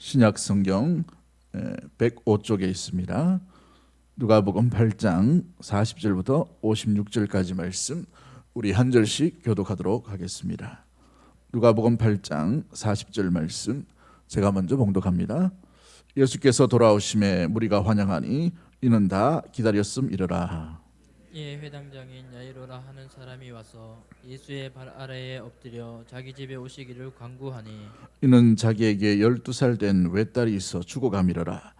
신약 성경 105쪽에 있습니다. 누가복음 8장 40절부터 56절까지 말씀 우리 한 절씩 교독하도록 하겠습니다. 누가복음 8장 40절 말씀 제가 먼저 봉독합니다. 예수께서 돌아오심에 무리가 환영하니 이는 다 기다렸음이러라. 이에 회당장인 야이로라 하는 사람이 와서 예수의 발 아래에 엎드려 자기 집에 오시기를 간구하니 이는 자기에게 12살 된 외딸이 있어 죽어가미러라.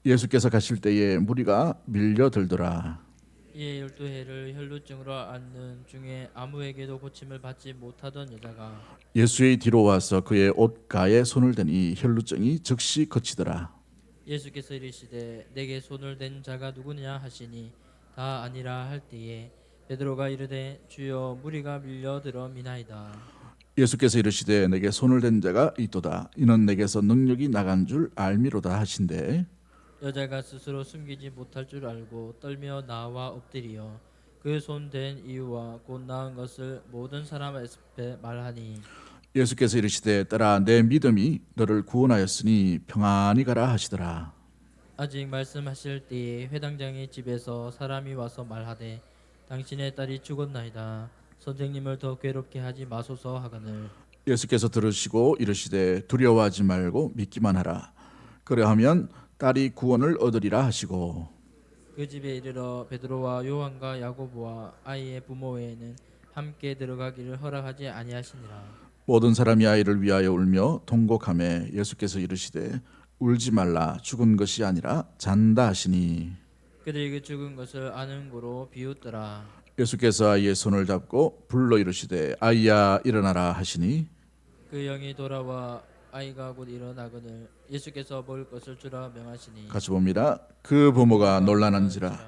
예수께서 가실 때에 무리가 밀려들더라. 이에 12해를 혈루증으로 앓는 중에 아무에게도 고침을 받지 못하던 여자가 예수의 뒤로 와서 그의 옷가에 손을 대니 혈루증이 즉시 그치더라. 예수께서 이르시되 내게 손을 댄 자가 누구냐 하시니 다 아니라 할 때에 베드로가 이르되 주여 무리가 밀려들어 미나이다. 예수께서 이르시되 내게 손을 댄 자가 있도다. 이는 내게서 능력이 나간 줄 알미로다 하신대. 여자가 스스로 숨기지 못할 줄 알고 떨며 나와 엎드리어 그 손 댄 이유와 곧 나은 것을 모든 사람 앞에 말하니 예수께서 이르시되 딸아 내 믿음이 너를 구원하였으니 평안히 가라 하시더라. 아직 말씀하실 때에 회당장의 집에서 사람이 와서 말하되 당신의 딸이 죽었나이다. 선생님을 더 괴롭게 하지 마소서 하거늘 예수께서 들으시고 이르시되 두려워하지 말고 믿기만 하라. 그러하면 딸이 구원을 얻으리라 하시고 그 집에 이르러 베드로와 요한과 야고보와 아이의 부모 외에는 함께 들어가기를 허락하지 아니하시니라. 모든 사람이 아이를 위하여 울며 통곡하매 예수께서 이르시되 울지 말라 죽은 것이 아니라 잔다 하시니 그들이 그 죽은 것을 아는 고로 비웃더라. 예수께서 아이의 손을 잡고 불러 이르시되 아이야 일어나라 하시니 그 영이 돌아와 아이가 곧 일어나거늘 예수께서 먹을 것을 주라 명하시니 같이 봅니다. 그 부모가 놀라는지라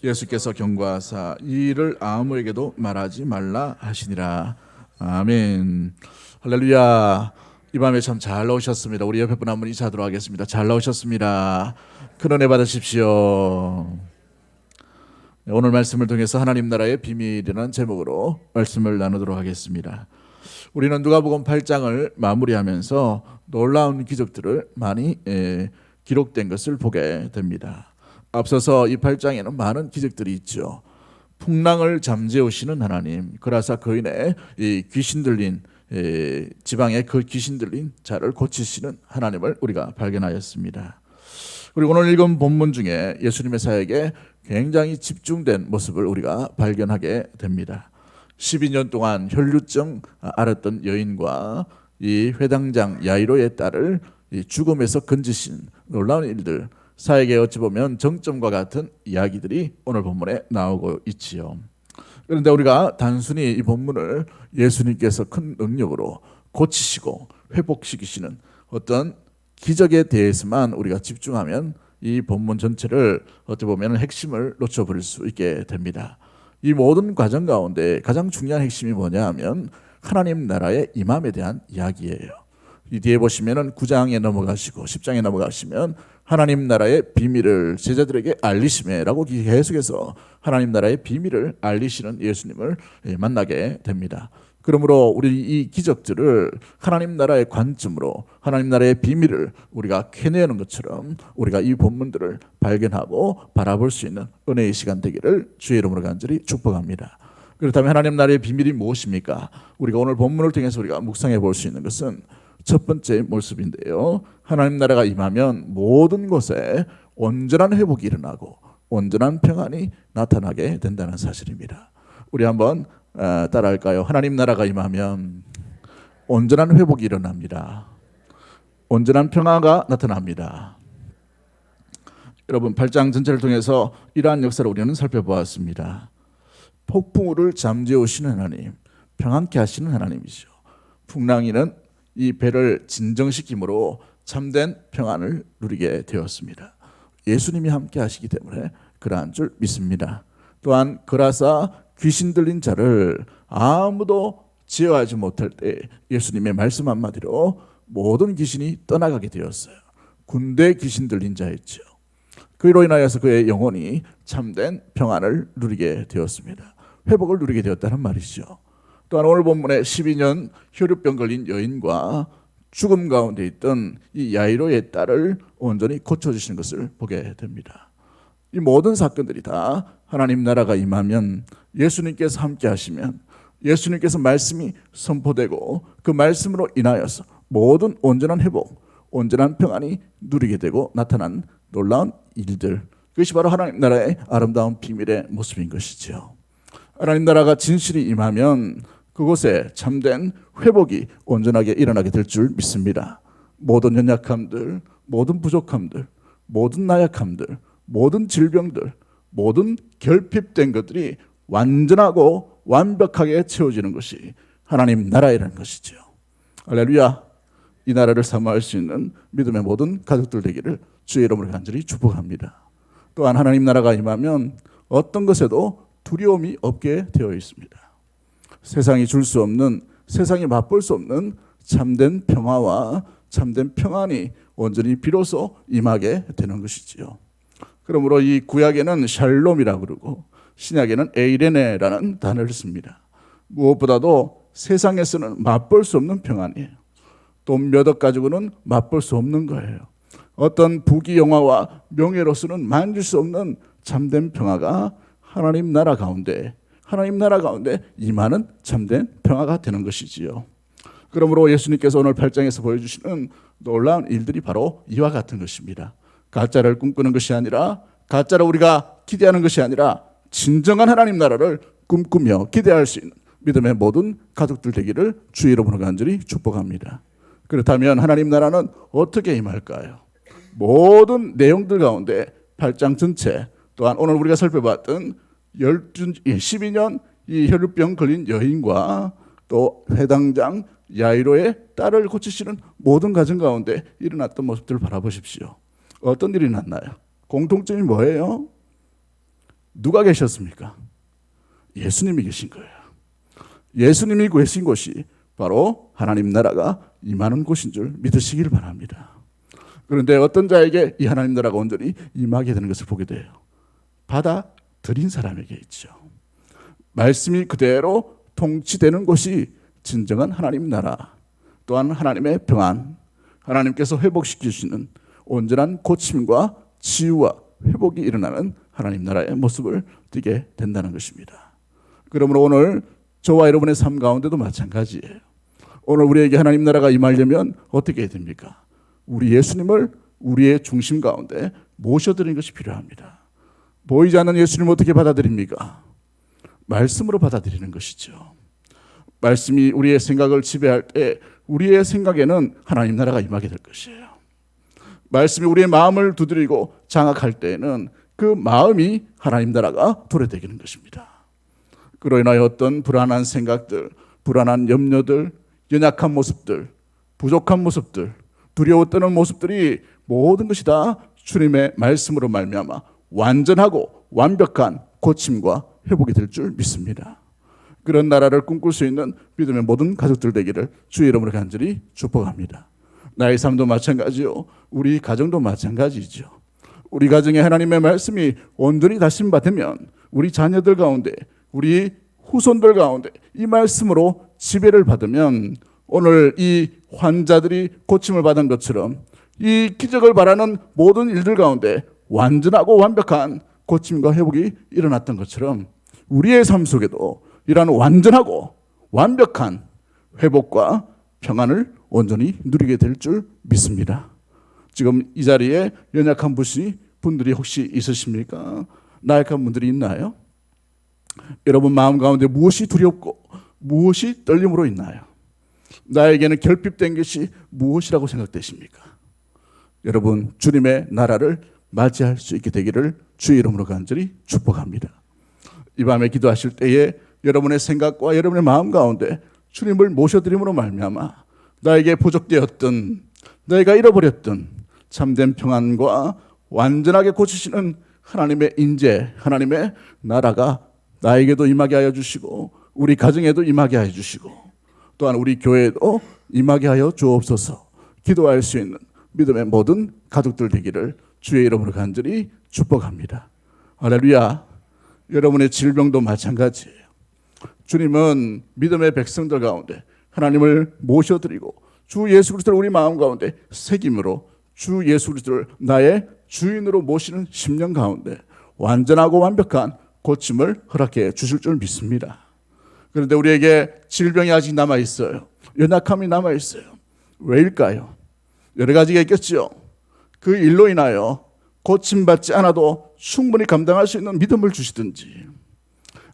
예수께서 경고하사 이 일을 아무에게도 말하지 말라 하시니라. 아멘. 할렐루야. 이 밤에 참 잘 나오셨습니다. 우리 옆에 분 한 분 인사하도록 하겠습니다. 잘 나오셨습니다. 큰 은혜 받으십시오. 오늘 말씀을 통해서 하나님 나라의 비밀이라는 제목으로 말씀을 나누도록 하겠습니다. 우리는 누가복음 8장을 마무리하면서 놀라운 기적들을 많이 기록된 것을 보게 됩니다. 앞서서 이 8장에는 많은 기적들이 있죠. 풍랑을 잠재우시는 하나님, 그라사 거인의 이 귀신 들린 지방의 그 귀신 들린 자를 고치시는 하나님을 우리가 발견하였습니다. 그리고 오늘 읽은 본문 중에 예수님의 사역에 굉장히 집중된 모습을 우리가 발견하게 됩니다. 12년 동안 혈루증 앓았던 여인과 이 회당장 야이로의 딸을 죽음에서 건지신 놀라운 일들, 사역에 어찌 보면 정점과 같은 이야기들이 오늘 본문에 나오고 있지요. 그런데 우리가 단순히 이 본문을 예수님께서 큰 능력으로 고치시고 회복시키시는 어떤 기적에 대해서만 우리가 집중하면 이 본문 전체를 어찌 보면 핵심을 놓쳐버릴 수 있게 됩니다. 이 모든 과정 가운데 가장 중요한 핵심이 뭐냐 하면 하나님 나라의 임함에 대한 이야기예요. 이 뒤에 보시면은 9장에 넘어가시고 10장에 넘어가시면 하나님 나라의 비밀을 제자들에게 알리시매라고 계속해서 하나님 나라의 비밀을 알리시는 예수님을 만나게 됩니다. 그러므로 우리 이 기적들을 하나님 나라의 관점으로 하나님 나라의 비밀을 우리가 캐내는 것처럼 우리가 이 본문들을 발견하고 바라볼 수 있는 은혜의 시간 되기를 주의 이름으로 간절히 축복합니다. 그렇다면 하나님 나라의 비밀이 무엇입니까? 우리가 오늘 본문을 통해서 우리가 묵상해 볼 수 있는 것은 첫 번째 모습인데요. 하나님 나라가 임하면 모든 곳에 온전한 회복이 일어나고 온전한 평안이 나타나게 된다는 사실입니다. 우리 한번 따라할까요? 하나님 나라가 임하면 온전한 회복이 일어납니다. 온전한 평화가 나타납니다. 여러분 8장 전체를 통해서 이러한 역사를 우리는 살펴보았습니다. 폭풍우를 잠재우시는 하나님, 평안케 하시는 하나님이죠. 풍랑이는 이 배를 진정시킴으로 참된 평안을 누리게 되었습니다. 예수님이 함께 하시기 때문에 그러한 줄 믿습니다. 또한 그라사 귀신 들린 자를 아무도 제어하지 못할 때 예수님의 말씀 한마디로 모든 귀신이 떠나가게 되었어요. 군대 귀신 들린 자였죠. 그로 인하여서 그의 영혼이 참된 평안을 누리게 되었습니다. 회복을 누리게 되었다는 말이죠. 또한 오늘 본문에 12년 혈루병 걸린 여인과 죽음 가운데 있던 이 야이로의 딸을 온전히 고쳐주시는 것을 보게 됩니다. 이 모든 사건들이 다 하나님 나라가 임하면, 예수님께서 함께 하시면, 예수님께서 말씀이 선포되고 그 말씀으로 인하여서 모든 온전한 회복, 온전한 평안이 누리게 되고 나타난 놀라운 일들, 그것이 바로 하나님 나라의 아름다운 비밀의 모습인 것이죠. 하나님 나라가 진실이 임하면 그곳에 참된 회복이 온전하게 일어나게 될 줄 믿습니다. 모든 연약함들, 모든 부족함들, 모든 나약함들, 모든 질병들, 모든 결핍된 것들이 완전하고 완벽하게 채워지는 것이 하나님 나라이라는 것이죠. 할렐루야. 이 나라를 사모할 수 있는 믿음의 모든 가족들 되기를 주의 이름으로 간절히 축복합니다. 또한 하나님 나라가 임하면 어떤 것에도 두려움이 없게 되어 있습니다. 세상이 줄 수 없는, 세상이 맛볼 수 없는 참된 평화와 참된 평안이 온전히 비로소 임하게 되는 것이지요. 그러므로 이 구약에는 샬롬이라고 그러고 신약에는 에이레네라는 단어를 씁니다. 무엇보다도 세상에서는 맛볼 수 없는 평안이에요. 돈 몇 억 가지고는 맛볼 수 없는 거예요. 어떤 부귀영화와 명예로서는 만질 수 없는 참된 평화가 하나님 나라 가운데 임하는 참된 평화가 되는 것이지요. 그러므로 예수님께서 오늘 8장에서 보여주시는 놀라운 일들이 바로 이와 같은 것입니다. 가짜를 꿈꾸는 것이 아니라, 가짜로 우리가 기대하는 것이 아니라 진정한 하나님 나라를 꿈꾸며 기대할 수 있는 믿음의 모든 가족들 되기를 주의 이름으로 간절히 축복합니다. 그렇다면 하나님 나라는 어떻게 임할까요? 모든 내용들 가운데 8장 전체, 또한 오늘 우리가 살펴봤던 12년 이 혈루병 걸린 여인과 또 회당장 야이로의 딸을 고치시는 모든 가정 가운데 일어났던 모습들을 바라보십시오. 어떤 일이 났나요? 공통점이 뭐예요? 누가 계셨습니까? 예수님이 계신 거예요. 예수님이 계신 곳이 바로 하나님 나라가 임하는 곳인 줄 믿으시길 바랍니다. 그런데 어떤 자에게 이 하나님 나라가 온전히 임하게 되는 것을 보게 돼요. 받아들인 사람에게 있죠. 말씀이 그대로 통치되는 곳이 진정한 하나님 나라, 또한 하나님의 평안, 하나님께서 회복시키시는 온전한 고침과 치유와 회복이 일어나는 하나님 나라의 모습을 띠게 된다는 것입니다. 그러므로 오늘 저와 여러분의 삶 가운데도 마찬가지예요. 오늘 우리에게 하나님 나라가 임하려면 어떻게 해야 됩니까? 우리 예수님을 우리의 중심 가운데 모셔드리는 것이 필요합니다. 보이지 않는 예수님을 어떻게 받아들입니까? 말씀으로 받아들이는 것이죠. 말씀이 우리의 생각을 지배할 때 우리의 생각에는 하나님 나라가 임하게 될 것이에요. 말씀이 우리의 마음을 두드리고 장악할 때에는 그 마음이 하나님 나라가 도래되는 것입니다. 그로 인하여 어떤 불안한 생각들, 불안한 염려들, 연약한 모습들, 부족한 모습들, 두려워 떠는 모습들이 모든 것이 다 주님의 말씀으로 말미암아 완전하고 완벽한 고침과 회복이 될 줄 믿습니다. 그런 나라를 꿈꿀 수 있는 믿음의 모든 가족들 되기를 주의 이름으로 간절히 축복합니다. 나의 삶도 마찬가지요. 우리 가정도 마찬가지죠. 우리 가정에 하나님의 말씀이 온전히 다심받으면 우리 자녀들 가운데, 우리 후손들 가운데 이 말씀으로 지배를 받으면 오늘 이 환자들이 고침을 받은 것처럼 이 기적을 바라는 모든 일들 가운데 완전하고 완벽한 고침과 회복이 일어났던 것처럼 우리의 삶 속에도 이러한 완전하고 완벽한 회복과 평안을 온전히 누리게 될 줄 믿습니다. 지금 이 자리에 연약한 분들이 혹시 있으십니까? 나약한 분들이 있나요? 여러분 마음 가운데 무엇이 두렵고 무엇이 떨림으로 있나요? 나에게는 결핍된 것이 무엇이라고 생각되십니까? 여러분 주님의 나라를 맞이할 수 있게 되기를 주의 이름으로 간절히 축복합니다. 이 밤에 기도하실 때에 여러분의 생각과 여러분의 마음 가운데 주님을 모셔드림으로 말미암아 나에게 부족되었던, 내가 잃어버렸던 참된 평안과 완전하게 고치시는 하나님의 인재, 하나님의 나라가 나에게도 임하게 하여 주시고 우리 가정에도 임하게 하여 주시고 또한 우리 교회에도 임하게 하여 주옵소서. 기도할 수 있는 믿음의 모든 가족들 되기를 주의 이름으로 간절히 축복합니다. 할렐루야. 여러분의 질병도 마찬가지예요. 주님은 믿음의 백성들 가운데 하나님을 모셔드리고 주 예수 그리스도를 우리 마음 가운데 새김으로 주 예수 그리스도를 나의 주인으로 모시는 10년 가운데 완전하고 완벽한 고침을 허락해 주실 줄 믿습니다. 그런데 우리에게 질병이 아직 남아 있어요. 연약함이 남아 있어요. 왜일까요? 여러 가지가 있겠죠. 그 일로 인하여 고침받지 않아도 충분히 감당할 수 있는 믿음을 주시든지,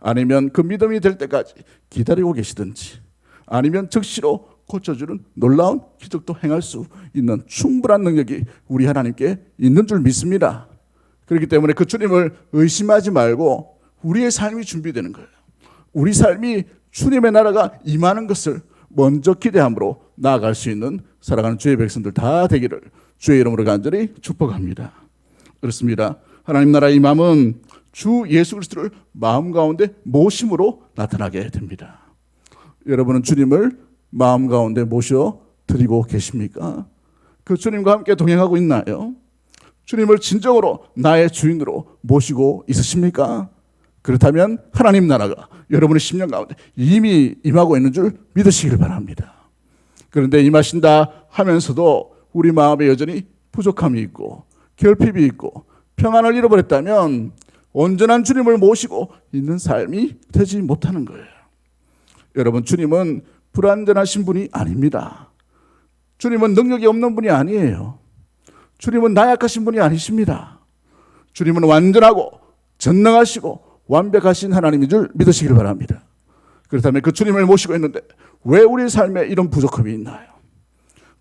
아니면 그 믿음이 될 때까지 기다리고 계시든지, 아니면 즉시로 고쳐주는 놀라운 기적도 행할 수 있는 충분한 능력이 우리 하나님께 있는 줄 믿습니다. 그렇기 때문에 그 주님을 의심하지 말고 우리의 삶이 준비되는 거예요. 우리 삶이 주님의 나라가 임하는 것을 먼저 기대함으로 나아갈 수 있는 살아가는 주의 백성들 다 되기를 주의 이름으로 간절히 축복합니다. 그렇습니다. 하나님 나라의 임함은 주 예수 그리스도를 마음 가운데 모심으로 나타나게 됩니다. 여러분은 주님을 마음 가운데 모셔 드리고 계십니까? 그 주님과 함께 동행하고 있나요? 주님을 진정으로 나의 주인으로 모시고 있으십니까? 그렇다면 하나님 나라가 여러분의 10년 가운데 이미 임하고 있는 줄 믿으시길 바랍니다. 그런데 임하신다 하면서도 우리 마음에 여전히 부족함이 있고 결핍이 있고 평안을 잃어버렸다면 온전한 주님을 모시고 있는 삶이 되지 못하는 거예요. 여러분, 주님은 불완전하신 분이 아닙니다. 주님은 능력이 없는 분이 아니에요. 주님은 나약하신 분이 아니십니다. 주님은 완전하고 전능하시고 완벽하신 하나님인 줄 믿으시길 바랍니다. 그렇다면 그 주님을 모시고 있는데 왜 우리 삶에 이런 부족함이 있나요?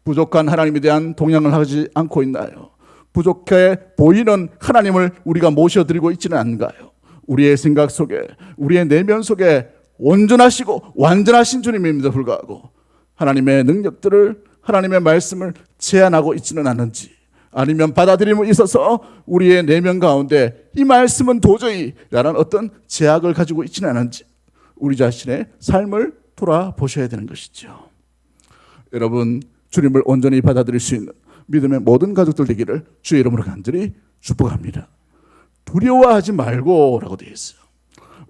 부족한 하나님에 대한 동향을 하지 않고 있나요? 부족해 보이는 하나님을 우리가 모셔드리고 있지는 않은가요? 우리의 생각 속에, 우리의 내면 속에 온전하시고 완전하신 주님임에도 불구하고 하나님의 능력들을, 하나님의 말씀을 제한하고 있지는 않은지, 아니면 받아들임에 있어서 우리의 내면 가운데 이 말씀은 도저히 라는 어떤 제약을 가지고 있지는 않은지 우리 자신의 삶을 돌아보셔야 되는 것이죠. 여러분, 주님을 온전히 받아들일 수 있는 믿음의 모든 가족들 되기를 주의 이름으로 간절히 축복합니다. 두려워하지 말고 라고 되어 있어요.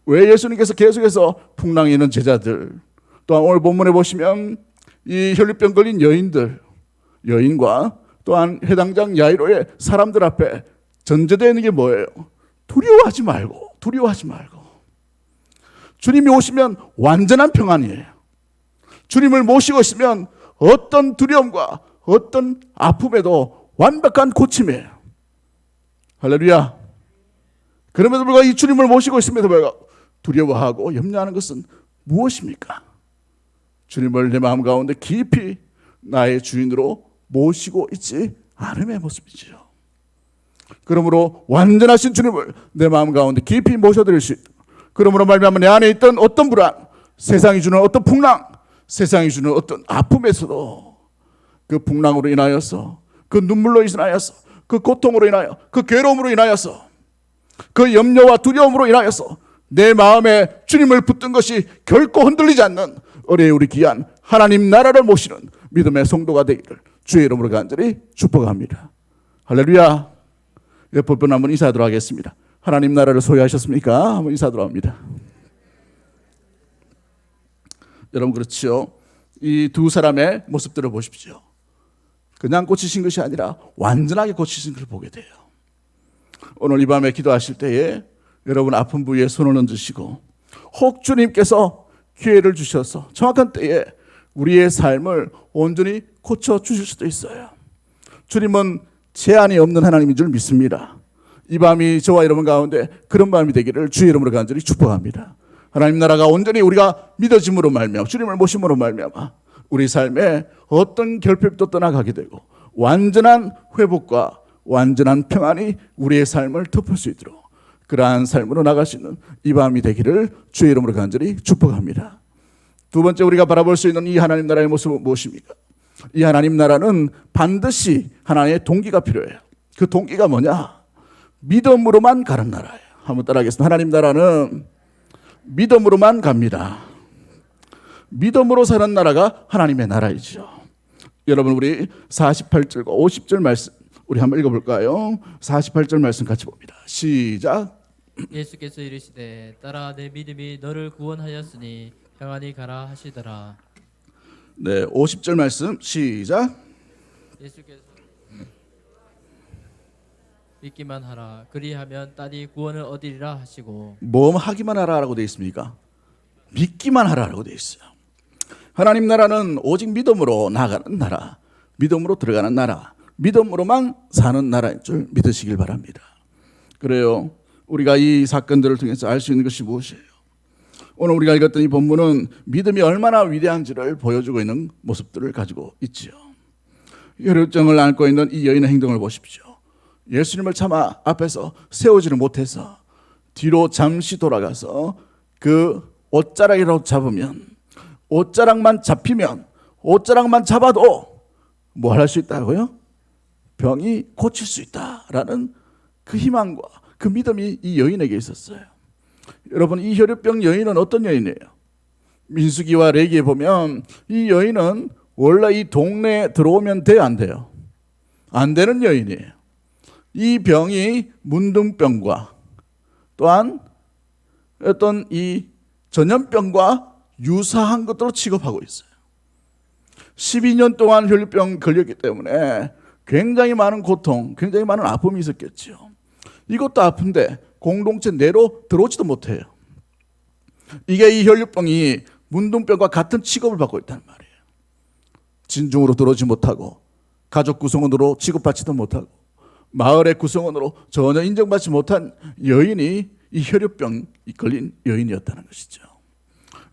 왜 예수님께서 계속해서 풍랑이 있는 제자들, 또한 오늘 본문에 보시면 이 혈류병 걸린 여인과 또한 해당장 야이로의 사람들 앞에 전제되어 있는 게 뭐예요? 두려워하지 말고. 주님이 오시면 완전한 평안이에요. 주님을 모시고 있으면 어떤 두려움과 어떤 아픔에도 완벽한 고침이에요. 할렐루야. 그럼에도 불구하고 이 주님을 모시고 있음에도 불구하고 두려워하고 염려하는 것은 무엇입니까? 주님을 내 마음 가운데 깊이 나의 주인으로 모시고 있지 않음의 모습이죠. 그러므로 완전하신 주님을 내 마음 가운데 깊이 모셔드릴 수 있도록, 그러므로 말미암아 내 안에 있던 어떤 불안, 세상이 주는 어떤 풍랑, 세상이 주는 어떤 아픔에서도 그 풍랑으로 인하여서, 그 눈물로 인하여서, 그 고통으로 인하여, 그 괴로움으로 인하여서, 그 염려와 두려움으로 인하여서 내 마음에 주님을 붙든 것이 결코 흔들리지 않는 어린이 우리 귀한 하나님 나라를 모시는 믿음의 성도가 되기를 주의 이름으로 간절히 축복합니다. 할렐루야. 옆에 분 한번 인사하도록 하겠습니다. 하나님 나라를 소유하셨습니까? 한번 인사하도록 합니다. 여러분, 그렇죠. 이 두 사람의 모습들을 보십시오. 그냥 고치신 것이 아니라 완전하게 고치신 것을 보게 돼요. 오늘 이 밤에 기도하실 때에 여러분 아픈 부위에 손을 얹으시고 혹 주님께서 기회를 주셔서 정확한 때에 우리의 삶을 온전히 고쳐주실 수도 있어요. 주님은 제한이 없는 하나님인 줄 믿습니다. 이 밤이 저와 여러분 가운데 그런 밤이 되기를 주의 이름으로 간절히 축복합니다. 하나님 나라가 온전히 우리가 믿어짐으로 말미암아, 주님을 모심으로 말미암아 우리 삶에 어떤 결핍도 떠나가게 되고 완전한 회복과 완전한 평안이 우리의 삶을 덮을 수 있도록 그러한 삶으로 나갈 수 있는 이 밤이 되기를 주의 이름으로 간절히 축복합니다. 두 번째, 우리가 바라볼 수 있는 이 하나님 나라의 모습은 무엇입니까? 이 하나님 나라는 반드시 하나님의 동기가 필요해요. 그 동기가 뭐냐? 믿음으로만 가는 나라예요. 한번 따라하겠습니다. 하나님 나라는 믿음으로만 갑니다. 믿음으로 사는 나라가 하나님의 나라이죠. 여러분, 우리 48절과 50절 말씀 우리 한번 읽어볼까요? 48절 말씀 같이 봅니다. 시작. 예수께서 이르시되 따라 내 믿음이 너를 구원하였으니 평안히 가라 하시더라. 네, 50절 말씀 시작. 예수께서 믿기만 하라 그리하면 딸이 구원을 얻으리라 하시고 뭐 하기만 하라라고 되어 있습니까? 믿기만 하라라고 되어 있어요. 하나님 나라는 오직 믿음으로 나가는 나라, 믿음으로 들어가는 나라, 믿음으로만 사는 나라인 줄 믿으시길 바랍니다. 그래요. 우리가 이 사건들을 통해서 알 수 있는 것이 무엇이에요? 오늘 우리가 읽었던 이 본문은 믿음이 얼마나 위대한지를 보여주고 있는 모습들을 가지고 있지요. 혈루증을 안고 있는 이 여인의 행동을 보십시오. 예수님을 차마 앞에서 세우지를 못해서 뒤로 잠시 돌아가서 그 옷자락이라도 잡으면, 옷자락만 잡히면, 옷자락만 잡아도 뭘 할 수 있다고요? 병이 고칠 수 있다라는 그 희망과 그 믿음이 이 여인에게 있었어요. 여러분, 이 혈루병 여인은 어떤 여인이에요? 민수기와 레기에 보면 이 여인은 원래 이 동네에 들어오면 돼요, 안 돼요? 안 되는 여인이에요. 이 병이 문둥병과 또한 어떤 이 전염병과 유사한 것으로 취급하고 있어요. 12년 동안 혈루병 걸렸기 때문에 굉장히 많은 고통, 굉장히 많은 아픔이 있었겠죠. 이것도 아픈데 공동체 내로 들어오지도 못해요. 이게 이 혈루병이 문둥병과 같은 취급을 받고 있단 말이에요. 진중으로 들어오지 못하고 가족 구성원으로 취급받지도 못하고 마을의 구성원으로 전혀 인정받지 못한 여인이 이 혈루병이 걸린 여인이었다는 것이죠.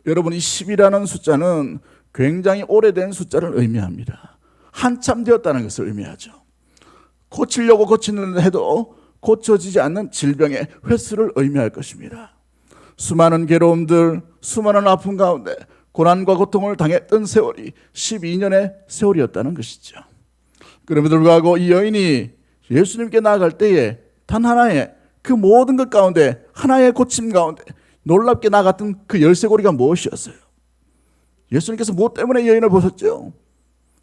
여러분, 이 10이라는 숫자는 굉장히 오래된 숫자를 의미합니다. 한참 되었다는 것을 의미하죠. 고치려고 고치는 해도 고쳐지지 않는 질병의 횟수를 의미할 것입니다. 수많은 괴로움들, 수많은 아픔 가운데 고난과 고통을 당했던 세월이 12년의 세월이었다는 것이죠. 그럼에도 불구하고 이 여인이 예수님께 나아갈 때에 단 하나의 그 모든 것 가운데 하나의 고침 가운데 놀랍게 나갔던 그 열쇠고리가 무엇이었어요? 예수님께서 무엇 때문에 이 여인을 보셨죠?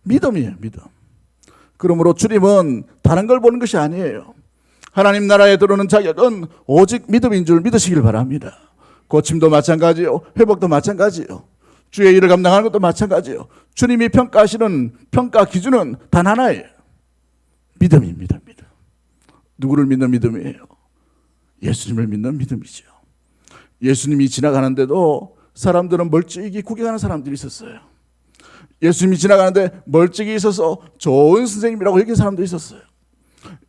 믿음이에요, 믿음. 그러므로 주님은 다른 걸 보는 것이 아니에요. 하나님 나라에 들어오는 자격은 오직 믿음인 줄 믿으시길 바랍니다. 고침도 마찬가지요, 회복도 마찬가지요, 주의 일을 감당하는 것도 마찬가지요. 주님이 평가하시는 평가 기준은 단 하나예요. 믿음입니다. 믿음. 누구를 믿는 믿음이에요? 예수님을 믿는 믿음이죠. 예수님이 지나가는데도 사람들은 멀찍이 구경하는 사람들이 있었어요. 예수님이 지나가는데 멀찍이 있어서 좋은 선생님이라고 여기는 사람도 있었어요.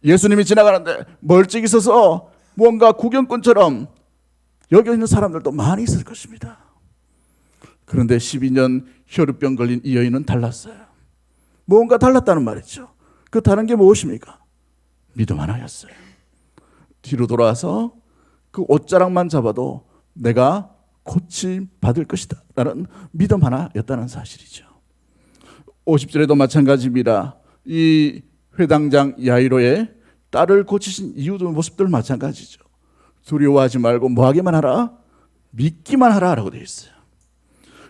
예수님이 지나가는데 멀찍이 있어서 뭔가 구경꾼처럼 여기 있는 사람들도 많이 있을 것입니다. 그런데 12년 혈루병 걸린 이 여인은 달랐어요. 뭔가 달랐다는 말이죠. 그 다른 게 무엇입니까? 믿음 하나였어요. 뒤로 돌아와서 그 옷자락만 잡아도 내가 고침 받을 것이다 라는 믿음 하나였다는 사실이죠. 50절에도 마찬가지입니다. 이 회당장 야이로의 딸을 고치신 이유도 모습들 마찬가지죠. 두려워하지 말고 뭐하기만 하라? 믿기만 하라 라고 되어 있어요.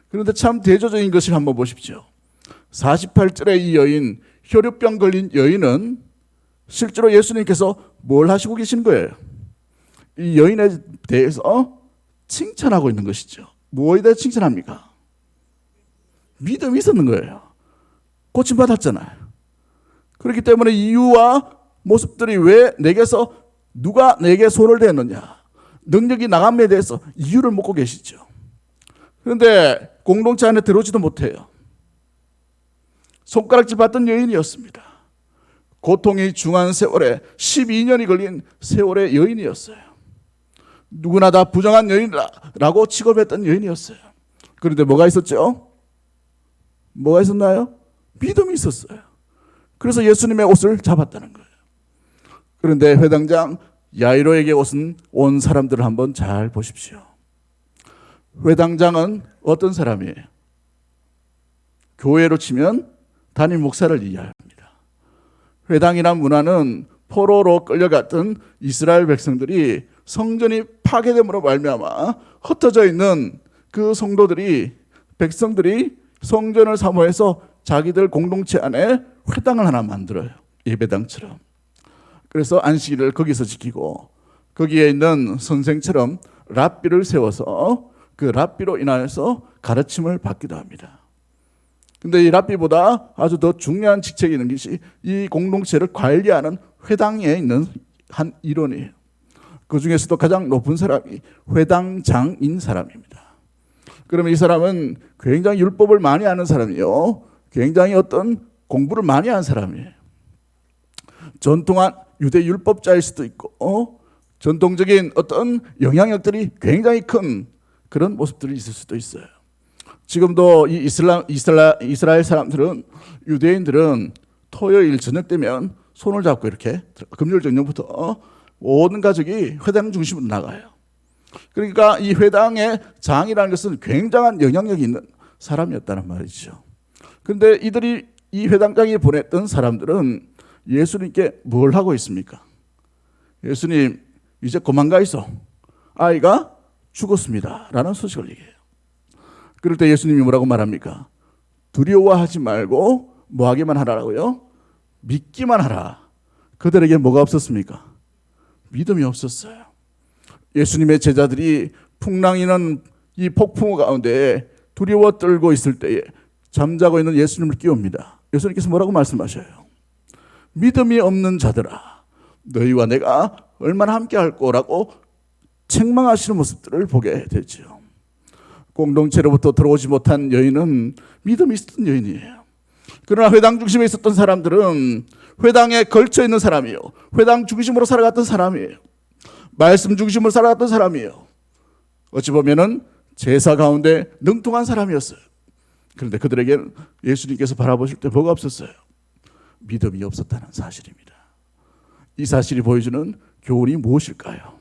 그런데 참 대조적인 것을 한번 보십시오. 48절에 이 여인, 혈루병 걸린 여인은 실제로 예수님께서 뭘 하시고 계신 거예요? 이 여인에 대해서 칭찬하고 있는 것이죠. 무엇에 대해 칭찬합니까? 믿음이 있었는 거예요. 고침받았잖아요. 그렇기 때문에 이유와 모습들이 왜 내게서 누가 내게 손을 대느냐, 능력이 나감에 대해서 이유를 묻고 계시죠. 그런데 공동체 안에 들어오지도 못해요. 손가락질 받던 여인이었습니다. 고통이 중한 세월에 12년이 걸린 세월의 여인이었어요. 누구나 다 부정한 여인이라고 취급했던 여인이었어요. 그런데 뭐가 있었죠? 뭐가 있었나요? 믿음이 있었어요. 그래서 예수님의 옷을 잡았다는 거예요. 그런데 회당장 야이로에게 온 사람들을 한번 잘 보십시오. 회당장은 어떤 사람이에요? 교회로 치면 담임 목사를 이해합니다. 회당이란 문화는 포로로 끌려갔던 이스라엘 백성들이 성전이 파괴됨으로 말미암아 흩어져 있는 그 성도들이, 백성들이 성전을 사모해서 자기들 공동체 안에 회당을 하나 만들어요. 예배당처럼. 그래서 안식일을 거기서 지키고 거기에 있는 선생처럼 랍비를 세워서 그 랍비로 인하여서 가르침을 받기도 합니다. 근데 이 랍비보다 아주 더 중요한 직책이 있는 것이 이 공동체를 관리하는 회당에 있는 한 일원이에요. 그 중에서도 가장 높은 사람이 회당장인 사람입니다. 그러면 이 사람은 굉장히 율법을 많이 아는 사람이요, 굉장히 어떤 공부를 많이 한 사람이에요. 전통한 유대 율법자일 수도 있고, 전통적인 어떤 영향력들이 굉장히 큰 그런 모습들이 있을 수도 있어요. 지금도 이 이스라엘 사람들은, 유대인들은 토요일 저녁 되면 손을 잡고 이렇게 금요일 저녁부터 모든 가족이 회당 중심으로 나가요. 그러니까 이 회당의 장이라는 것은 굉장한 영향력이 있는 사람이었다는 말이죠. 그런데 이들이, 이 회당장이 보냈던 사람들은 예수님께 뭘 하고 있습니까? 예수님, 이제 그만 가 있어. 아이가 죽었습니다. 라는 소식을 얘기해요. 그럴 때 예수님이 뭐라고 말합니까? 두려워하지 말고 뭐 하기만 하라고요? 믿기만 하라. 그들에게 뭐가 없었습니까? 믿음이 없었어요. 예수님의 제자들이 풍랑이는 이 폭풍우 가운데 두려워 떨고 있을 때에 잠자고 있는 예수님을 깨웁니다. 예수님께서 뭐라고 말씀하셔요? 믿음이 없는 자들아, 너희와 내가 얼마나 함께 할 거라고 책망하시는 모습들을 보게 되죠. 공동체로부터 들어오지 못한 여인은 믿음이 있었던 여인이에요. 그러나 회당 중심에 있었던 사람들은 회당에 걸쳐 있는 사람이에요. 회당 중심으로 살아갔던 사람이에요. 말씀 중심으로 살아갔던 사람이에요. 어찌 보면은 제사 가운데 능통한 사람이었어요. 그런데 그들에게는 예수님께서 바라보실 때 뭐가 없었어요? 믿음이 없었다는 사실입니다. 이 사실이 보여주는 교훈이 무엇일까요?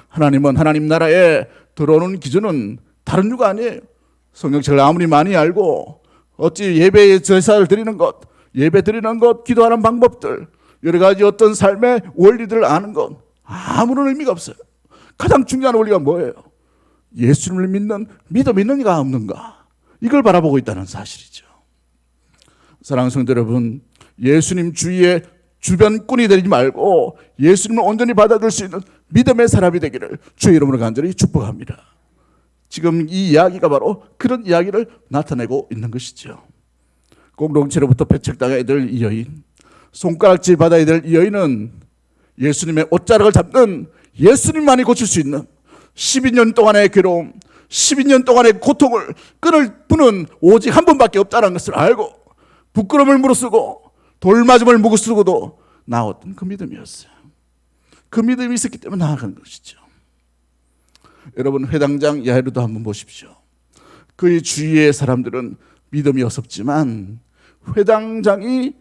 하나님은 하나님 나라에 들어오는 기준은 다른 이유가 아니에요. 성경책을 아무리 많이 알고 어찌 예배의 제사를 드리는 것, 예배 드리는 것, 기도하는 방법들, 여러 가지 어떤 삶의 원리들을 아는 것 아무런 의미가 없어요. 가장 중요한 원리가 뭐예요? 예수님을 믿는 믿음 있는가 없는가, 이걸 바라보고 있다는 사실이죠. 사랑하는 성도 여러분, 예수님 주위에 주변꾼이 되지 말고 예수님을 온전히 받아들일 수 있는 믿음의 사람이 되기를 주의 이름으로 간절히 축복합니다. 지금 이 이야기가 바로 그런 이야기를 나타내고 있는 것이죠. 공동체로부터 배척당해야 될 이 여인, 손가락질 받아야 될 이 여인은 예수님의 옷자락을 잡는 예수님만이 고칠 수 있는 12년 동안의 괴로움, 12년 동안의 고통을 끊을 분은 오직 한 분밖에 없다는 것을 알고 부끄러움을 무릅쓰고 돌맞음을 무릅쓰고도 나왔던 그 믿음이었어요. 그 믿음이 있었기 때문에 나아간 것이죠. 여러분, 회당장 야이로도 한번 보십시오. 그의 주위의 사람들은 믿음이 없었지만 회당장이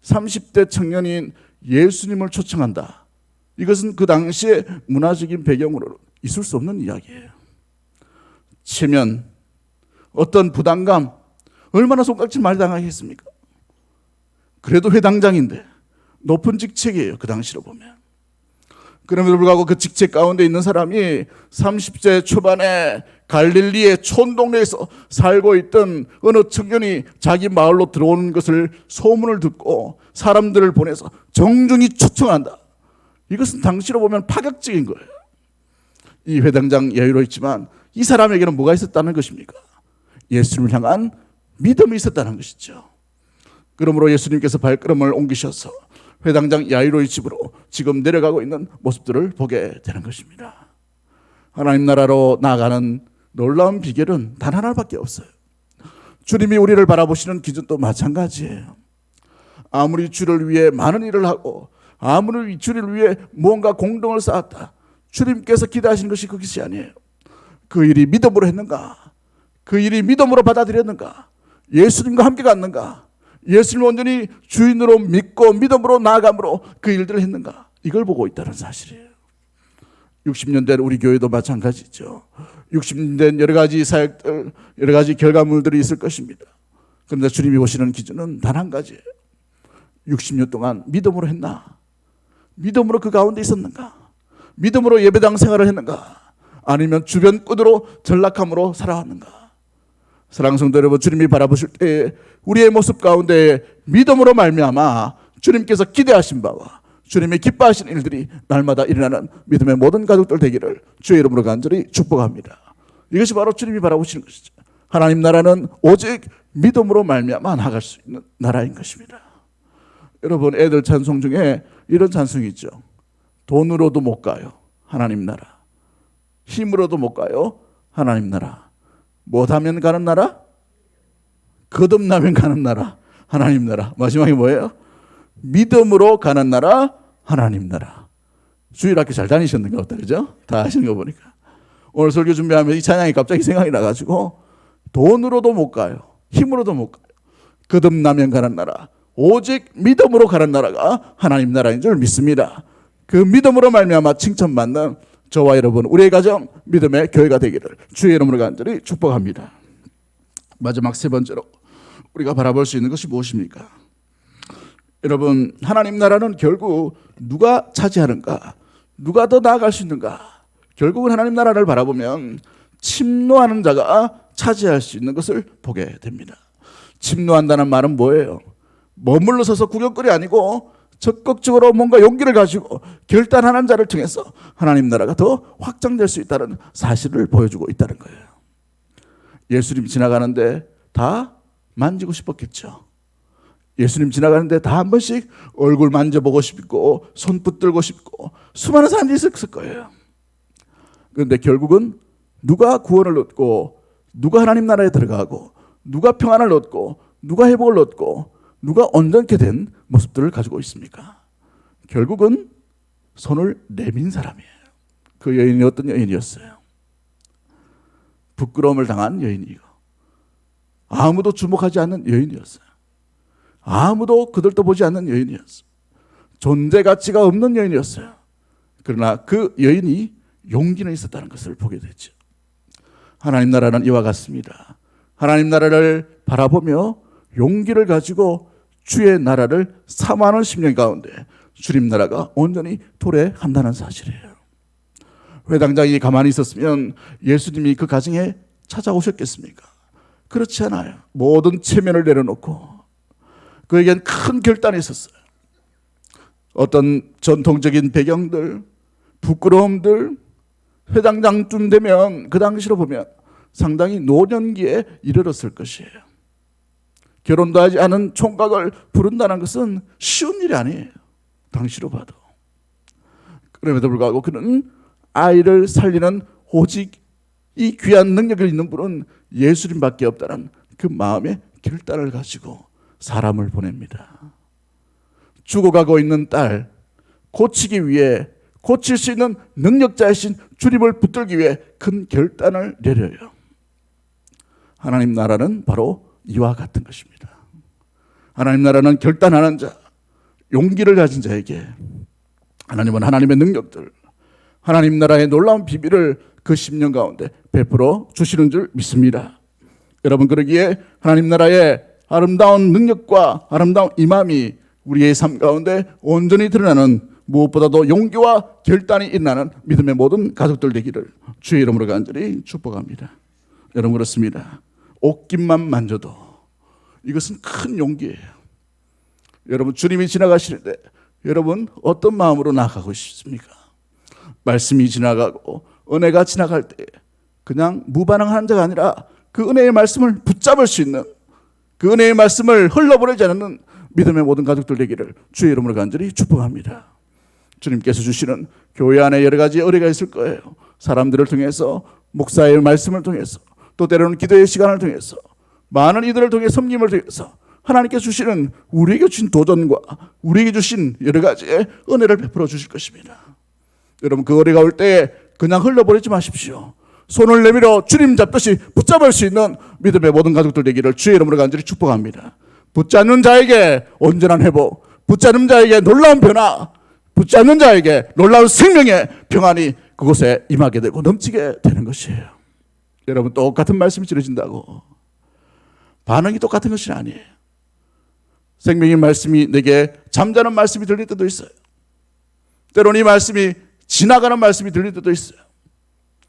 30대 청년인 예수님을 초청한다. 이것은 그 당시의 문화적인 배경으로 있을 수 없는 이야기예요. 체면, 어떤 부담감, 얼마나 손깍질 많이 당하겠습니까? 그래도 회당장인데 높은 직책이에요. 그 당시로 보면. 그럼에도 불구하고 그 직책 가운데 있는 사람이 30대 초반에 갈릴리의 촌동네에서 살고 있던 어느 청년이 자기 마을로 들어오는 것을 소문을 듣고 사람들을 보내서 정중히 초청한다. 이것은 당시로 보면 파격적인 거예요. 이 회당장 여유로 있지만 이 사람에게는 뭐가 있었다는 것입니까? 예수님을 향한 믿음이 있었다는 것이죠. 그러므로 예수님께서 발걸음을 옮기셔서 회당장 야이로의 집으로 지금 내려가고 있는 모습들을 보게 되는 것입니다. 하나님 나라로 나아가는 놀라운 비결은 단 하나밖에 없어요. 주님이 우리를 바라보시는 기준도 마찬가지예요. 아무리 주를 위해 많은 일을 하고 아무리 주를 위해 무언가 공동을 쌓았다, 주님께서 기대하시는 것이 그것이 아니에요. 그 일이 믿음으로 했는가? 그 일이 믿음으로 받아들였는가? 예수님과 함께 갔는가? 예수님을 온전히 주인으로 믿고 믿음으로 나아감으로 그 일들을 했는가? 이걸 보고 있다는 사실이에요. 60년 된 우리 교회도 마찬가지죠. 60년 된 여러 가지 사역들, 여러 가지 결과물들이 있을 것입니다. 그런데 주님이 보시는 기준은 단 한 가지예요. 60년 동안 믿음으로 했나? 믿음으로 그 가운데 있었는가? 믿음으로 예배당 생활을 했는가? 아니면 주변꾼으로 전락함으로 살아왔는가? 사랑하는 성도 여러분, 주님이 바라보실 때 우리의 모습 가운데 믿음으로 말미암아 주님께서 기대하신 바와 주님이 기뻐하신 일들이 날마다 일어나는 믿음의 모든 가족들 되기를 주의 이름으로 간절히 축복합니다. 이것이 바로 주님이 바라보시는 것이죠. 하나님 나라는 오직 믿음으로 말미암아 나갈 수 있는 나라인 것입니다. 여러분, 애들 찬송 중에 이런 찬송이 있죠. 돈으로도 못 가요, 하나님 나라. 힘으로도 못 가요, 하나님 나라. 못하면 가는 나라? 거듭나면 가는 나라, 하나님 나라. 마지막에 뭐예요? 믿음으로 가는 나라, 하나님 나라. 주일학교 잘 다니셨는가 보다, 그죠? 다 하시는 거 보니까. 오늘 설교 준비하면 이 찬양이 갑자기 생각이 나가지고, 돈으로도 못 가요, 힘으로도 못 가요, 거듭나면 가는 나라, 오직 믿음으로 가는 나라가 하나님 나라인 줄 믿습니다. 그 믿음으로 말미암아 칭찬받는 저와 여러분, 우리의 가정 믿음의 교회가 되기를 주의 이름으로 간절히 축복합니다. 마지막 세 번째로 우리가 바라볼 수 있는 것이 무엇입니까? 여러분, 하나님 나라는 결국 누가 차지하는가, 누가 더 나아갈 수 있는가? 결국은 하나님 나라를 바라보면 침노하는 자가 차지할 수 있는 것을 보게 됩니다. 침노한다는 말은 뭐예요? 머물러 서서 구경거리 아니고 적극적으로 뭔가 용기를 가지고 결단하는 자를 통해서 하나님 나라가 더 확장될 수 있다는 사실을 보여주고 있다는 거예요. 예수님 지나가는데 다 만지고 싶었겠죠. 예수님 지나가는데 다 한 번씩 얼굴 만져보고 싶고 손 붙들고 싶고 수많은 사람들이 있었을 거예요. 그런데 결국은 누가 구원을 얻고 누가 하나님 나라에 들어가고 누가 평안을 얻고 누가 회복을 얻고 누가 온전케 된 모습들을 가지고 있습니까? 결국은 손을 내민 사람이에요. 그 여인이 어떤 여인이었어요? 부끄러움을 당한 여인이고 아무도 주목하지 않는 여인이었어요. 아무도 그들도 보지 않는 여인이었어요. 존재 가치가 없는 여인이었어요. 그러나 그 여인이 용기는 있었다는 것을 보게 되죠. 하나님 나라는 이와 같습니다. 하나님 나라를 바라보며 용기를 가지고 주의 나라를 사모하는 10년 가운데 주님 나라가 온전히 도래한다는 사실이에요. 회당장이 가만히 있었으면 예수님이 그 가정에 찾아오셨겠습니까? 그렇지 않아요. 모든 체면을 내려놓고 그에겐 큰 결단이 있었어요. 어떤 전통적인 배경들, 부끄러움들, 회당장쯤 되면 그 당시로 보면 상당히 노년기에 이르렀을 것이에요. 결혼도 하지 않은 총각을 부른다는 것은 쉬운 일이 아니에요. 당시로 봐도. 그럼에도 불구하고 그는 아이를 살리는 오직 이 귀한 능력을 있는 분은 예수님밖에 없다는 그 마음의 결단을 가지고 사람을 보냅니다. 죽어가고 있는 딸 고치기 위해 고칠 수 있는 능력자이신 주님을 붙들기 위해 큰 결단을 내려요. 하나님 나라는 바로 이와 같은 것입니다. 하나님 나라는 결단하는 자, 용기를 가진 자에게 하나님은 하나님의 능력들, 하나님 나라의 놀라운 비밀을 그 10년 가운데 베풀어 주시는 줄 믿습니다. 여러분, 그러기에 하나님 나라의 아름다운 능력과 아름다운 임함이 우리의 삶 가운데 온전히 드러나는, 무엇보다도 용기와 결단이 일어나는 믿음의 모든 가족들 되기를 주의 이름으로 간절히 축복합니다. 여러분, 그렇습니다. 옷깃만 만져도 이것은 큰 용기예요. 여러분, 주님이 지나가시는데 여러분 어떤 마음으로 나아가고 싶습니까? 말씀이 지나가고 은혜가 지나갈 때 그냥 무반응하는 자가 아니라 그 은혜의 말씀을 붙잡을 수 있는, 그 은혜의 말씀을 흘러보내지 않는 믿음의 모든 가족들 되기를 주의 이름으로 간절히 축복합니다. 주님께서 주시는 교회 안에 여러 가지 의뢰가 있을 거예요. 사람들을 통해서, 목사의 말씀을 통해서, 또 때로는 기도의 시간을 통해서, 많은 이들을 통해 섬김을 통해서 하나님께서 주시는, 우리에게 주신 도전과 우리에게 주신 여러 가지의 은혜를 베풀어 주실 것입니다. 여러분, 그 의뢰가 올 때 그냥 흘러버리지 마십시오. 손을 내밀어 주님 잡듯이 붙잡을 수 있는 믿음의 모든 가족들 되기를 주의 이름으로 간절히 축복합니다. 붙잡는 자에게 온전한 회복, 붙잡는 자에게 놀라운 변화, 붙잡는 자에게 놀라운 생명의 평안이 그곳에 임하게 되고 넘치게 되는 것이에요. 여러분, 똑같은 말씀이 들어진다고 반응이 똑같은 것이 아니에요. 생명의 말씀이 내게 잠자는 말씀이 들릴 때도 있어요. 때로는 이 말씀이 지나가는 말씀이 들릴 때도 있어요.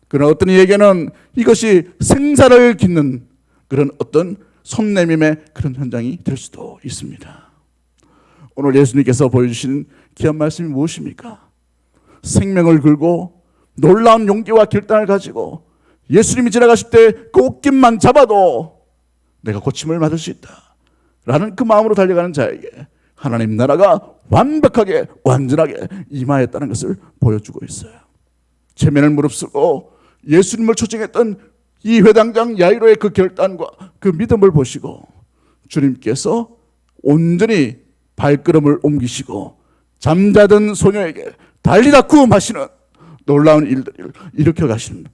그러나 어떤 이에게는 이것이 생사를 깃는 그런 어떤 손내밈의 그런 현장이 될 수도 있습니다. 오늘 예수님께서 보여주신 귀한 말씀이 무엇입니까? 생명을 걸고 놀라운 용기와 결단을 가지고 예수님이 지나가실 때 그 옷깃만 잡아도 내가 고침을 받을 수 있다 라는 그 마음으로 달려가는 자에게 하나님 나라가 완벽하게 완전하게 임하였다는 것을 보여주고 있어요. 체면을 무릅쓰고 예수님을 초청했던 이 회당장 야이로의 그 결단과 그 믿음을 보시고 주님께서 온전히 발걸음을 옮기시고 잠자던 소녀에게 달리다 구음하시는 놀라운 일들을 일으켜 가시는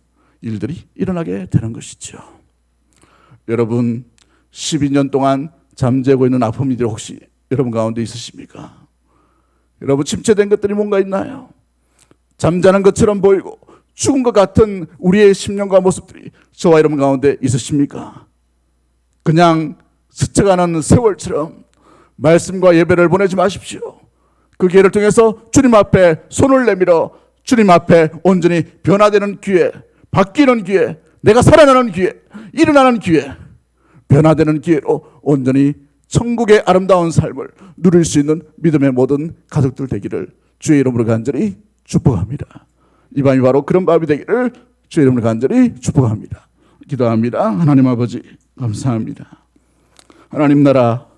일들이 일어나게 되는 것이죠. 여러분 12년 동안 잠재고 있는 아픔이들 혹시 여러분 가운데 있으십니까? 여러분 침체된 것들이 뭔가 있나요? 잠자는 것처럼 보이고 죽은 것 같은 우리의 심령과 모습들이 저와 여러분 가운데 있으십니까? 그냥 스쳐가는 세월처럼 말씀과 예배를 보내지 마십시오. 그 기회를 통해서 주님 앞에 손을 내밀어 주님 앞에 온전히 변화되는 기회, 바뀌는 기회, 내가 살아나는 기회, 일어나는 기회, 변화되는 기회로 온전히 천국의 아름다운 삶을 누릴 수 있는 믿음의 모든 가족들 되기를 주의 이름으로 간절히 축복합니다. 이 밤이 바로 그런 밤이 되기를 주의 이름으로 간절히 축복합니다. 기도합니다. 하나님 아버지 감사합니다. 하나님 나라